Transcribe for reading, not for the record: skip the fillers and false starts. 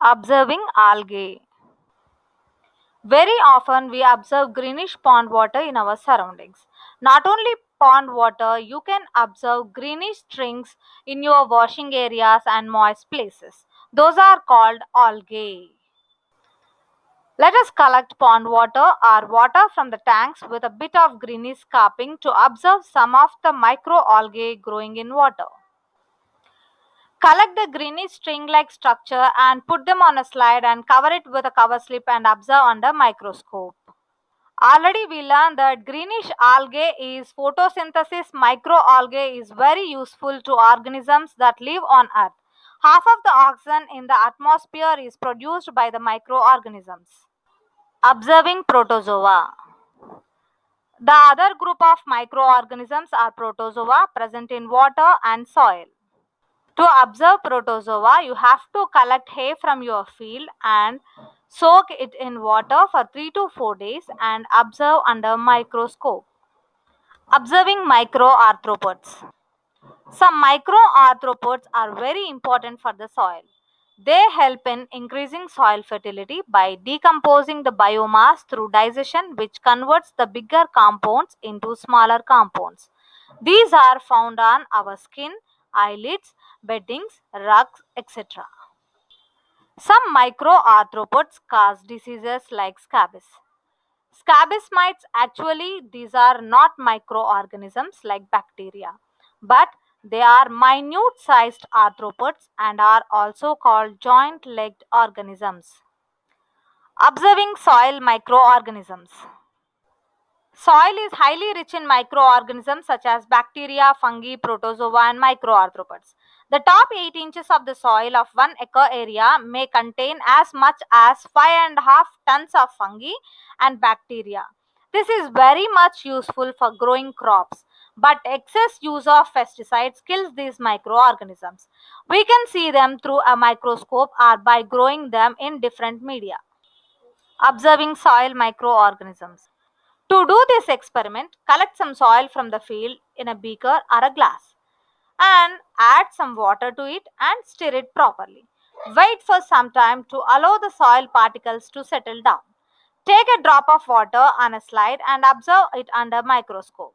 Observing algae. Very often we observe greenish pond water in our surroundings. Not only pond water, you can observe greenish strings in your washing areas and moist places. Those are called algae. Let us collect pond water or water from the tanks with a bit of greenish scarping to observe some of the microalgae growing in water. Collect the greenish string-like structure and put them on a slide and cover it with a cover slip and observe under microscope. Already we learned that greenish algae is photosynthesis. Microalgae is very useful to organisms that live on Earth. Half of the oxygen in the atmosphere is produced by the microorganisms. Observing protozoa. The other group of microorganisms are protozoa present in water and soil. To observe protozoa, you have to collect hay from your field and soak it in water for 3 to 4 days and observe under microscope. Observing microarthropods. Some microarthropods are very important for the soil. They help in increasing soil fertility by decomposing the biomass through digestion, which converts the bigger compounds into smaller compounds. These are found on our skin, eyelids, beddings, rugs, etc. Some microarthropods cause diseases like scabies. Scabies mites, actually, these are not microorganisms like bacteria, but they are minute sized arthropods and are also called joint legged organisms. Observing soil microorganisms. Soil is highly rich in microorganisms such as bacteria, fungi, protozoa, and microarthropods. The top 8 inches of the soil of 1 acre area may contain as much as 5.5 tons of fungi and bacteria. This is very much useful for growing crops, but excess use of pesticides kills these microorganisms. We can see them through a microscope or by growing them in different media. Observing soil microorganisms. To do this experiment, collect some soil from the field in a beaker or a glass and add some water to it and stir it properly. Wait for some time to allow the soil particles to settle down. Take a drop of water on a slide and observe it under microscope.